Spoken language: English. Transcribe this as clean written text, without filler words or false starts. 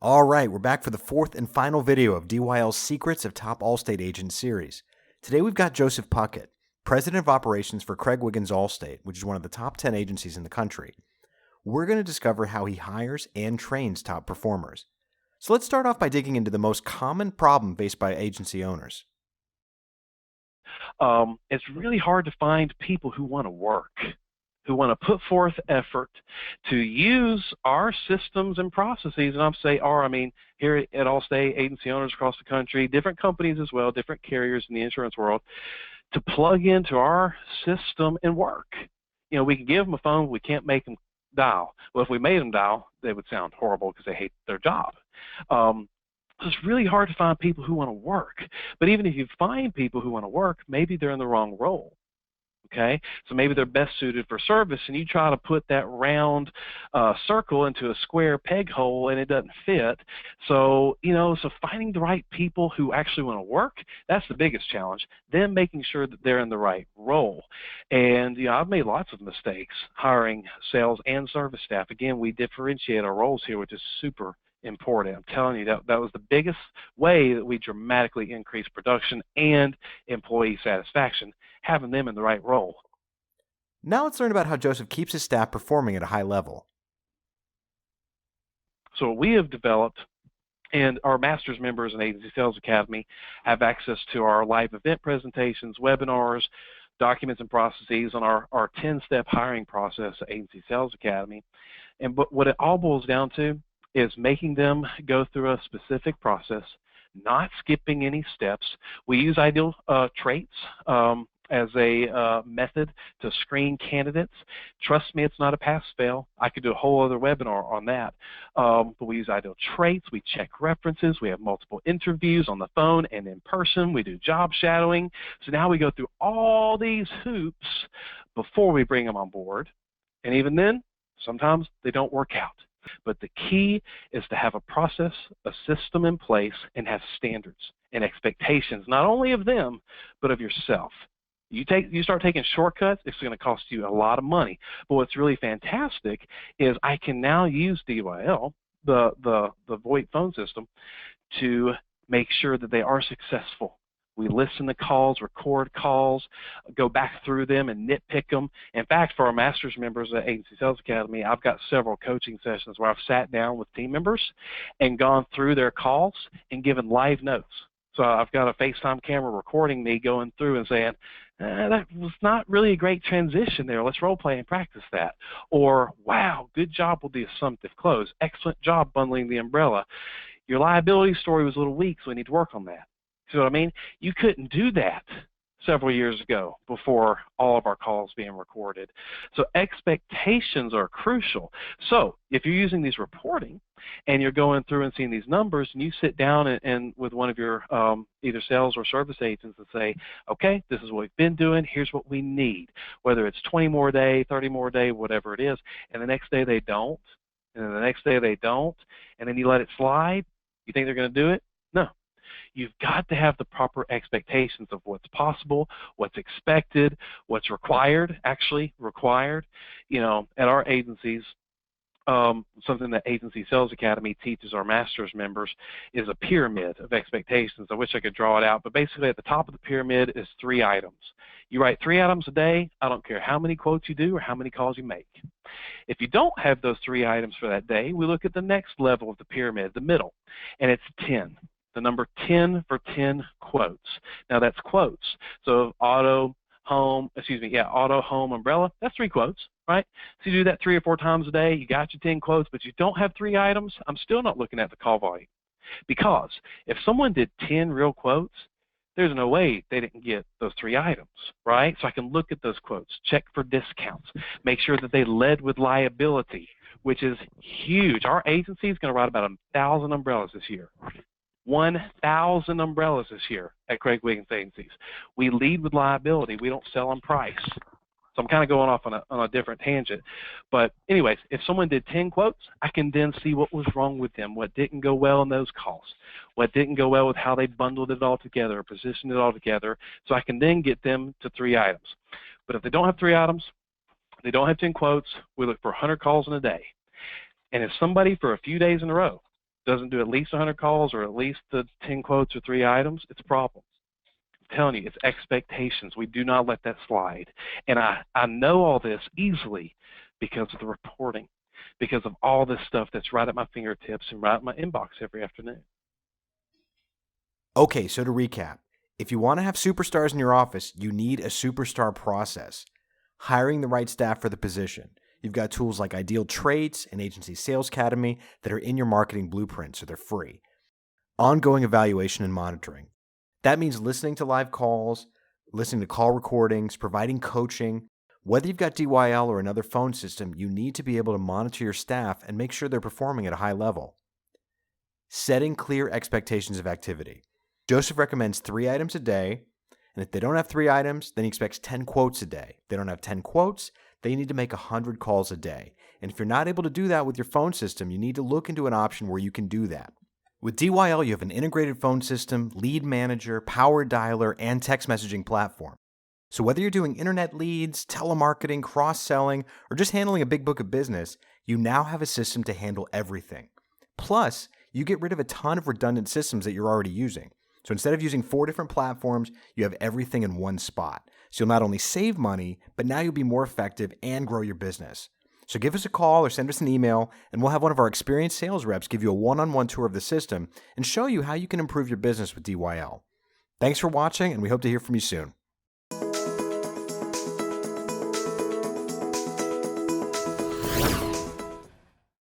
All right, we're back for the fourth and final video of DYL's Secrets of Top Allstate Agents series. Today we've got Joseph Puckett, President of Operations for Craig Wiggins Allstate, which is one of the top 10 agencies in the country. We're going to discover how he hires and trains top performers. So let's start off by digging into the most common problem faced by agency owners. It's really hard to find people who want to work, who want to put forth effort to use our systems and processes. And I'm saying our, I mean, here at Allstate, agency owners across the country, different companies as well, different carriers in the insurance world, to plug into our system and work. You know, we can give them a phone, we can't make them dial. Well, if we made them dial, they would sound horrible because they hate their job. It's really hard to find people who want to work. But even if you find people who want to work, maybe they're in the wrong role. Okay, so maybe they're best suited for service, and you try to put that round circle into a square peg hole, and it doesn't fit. So, so finding the right people who actually want to work, that's the biggest challenge. Then making sure that they're in the right role. And, I've made lots of mistakes hiring sales and service staff. Again, we differentiate our roles here, which is super important. I'm telling you, that was the biggest way that we dramatically increased production and employee satisfaction, having them in the right role. Now let's learn about how Joseph keeps his staff performing at a high level. So what we have developed, and our master's members in Agency Sales Academy have access to our live event presentations, webinars, documents and processes on our 10-step hiring process at Agency Sales Academy. But what it all boils down to is making them go through a specific process, not skipping any steps. We use ideal traits as a method to screen candidates. Trust me, it's not a pass-fail. I could do a whole other webinar on that. But we use ideal traits. We check references. We have multiple interviews on the phone and in person. We do job shadowing. So now we go through all these hoops before we bring them on board. And even then, sometimes they don't work out. But the key is to have a process, a system in place, and have standards and expectations, not only of them, but of yourself. You start taking shortcuts, it's going to cost you a lot of money. But what's really fantastic is I can now use DYL, the VoIP phone system, to make sure that they are successful. We listen to calls, record calls, go back through them and nitpick them. In fact, for our master's members at Agency Sales Academy, I've got several coaching sessions where I've sat down with team members and gone through their calls and given live notes. So I've got a FaceTime camera recording me going through and saying, that was not really a great transition there. Let's role play and practice that. Or, wow, good job with the assumptive close. Excellent job bundling the umbrella. Your liability story was a little weak, so we need to work on that. See what I mean? You couldn't do that several years ago before all of our calls being recorded. So expectations are crucial. So if you're using these reporting and you're going through and seeing these numbers, and you sit down and with one of your either sales or service agents and say, okay, this is what we've been doing, here's what we need, whether it's 20 more a day, 30 more a day, whatever it is, and the next day they don't, and then the next day they don't, and then you let it slide, you think they're going to do it? No. You've got to have the proper expectations of what's possible, what's expected, what's required, actually required. At our agencies, something that Agency Sales Academy teaches our master's members is a pyramid of expectations. I wish I could draw it out, but basically at the top of the pyramid is 3 items. You write 3 items a day. I don't care how many quotes you do or how many calls you make. If you don't have those 3 items for that day, we look at the next level of the pyramid, the middle, and it's 10. The number 10 for 10 quotes. Now that's quotes. So auto, home, umbrella, that's 3 quotes, right? So you do that 3 or 4 times a day, you got your 10 quotes, but you don't have 3 items, I'm still not looking at the call volume. Because if someone did 10 real quotes, there's no way they didn't get those 3 items, right? So I can look at those quotes, check for discounts, make sure that they led with liability, which is huge. Our agency is going to write about 1,000 umbrellas this year. 1,000 umbrellas this year at Craig Wiggins Agencies. We lead with liability. We don't sell on price. So I'm kind of going off on a different tangent. But anyways, if someone did 10 quotes, I can then see what was wrong with them, what didn't go well in those calls, what didn't go well with how they bundled it all together or positioned it all together, so I can then get them to 3 items. But if they don't have 3 items, they don't have 10 quotes, we look for 100 calls in a day. And if somebody for a few days in a row doesn't do at least 100 calls or at least the 10 quotes or 3 items, it's a problem. I'm telling you, it's expectations. We do not let that slide. And I know all this easily because of the reporting, because of all this stuff that's right at my fingertips and right at my inbox every afternoon. Okay, so to recap, if you want to have superstars in your office, you need a superstar process. Hiring the right staff for the position. You've got tools like Ideal Traits and Agency Sales Academy that are in your marketing blueprint, so they're free. Ongoing evaluation and monitoring. That means listening to live calls, listening to call recordings, providing coaching. Whether you've got DYL or another phone system, you need to be able to monitor your staff and make sure they're performing at a high level. Setting clear expectations of activity. Joseph recommends 3 items a day, and if they don't have 3 items, then he expects 10 quotes a day. If they don't have 10 quotes, then you need to make 100 calls a day. And if you're not able to do that with your phone system, you need to look into an option where you can do that. With DYL, you have an integrated phone system, lead manager, power dialer, and text messaging platform. So whether you're doing internet leads, telemarketing, cross-selling, or just handling a big book of business, you now have a system to handle everything. Plus, you get rid of a ton of redundant systems that you're already using. So instead of using 4 different platforms, you have everything in one spot. So you'll not only save money, but now you'll be more effective and grow your business. So give us a call or send us an email, and we'll have one of our experienced sales reps give you a one-on-one tour of the system and show you how you can improve your business with DYL. Thanks for watching, and we hope to hear from you soon.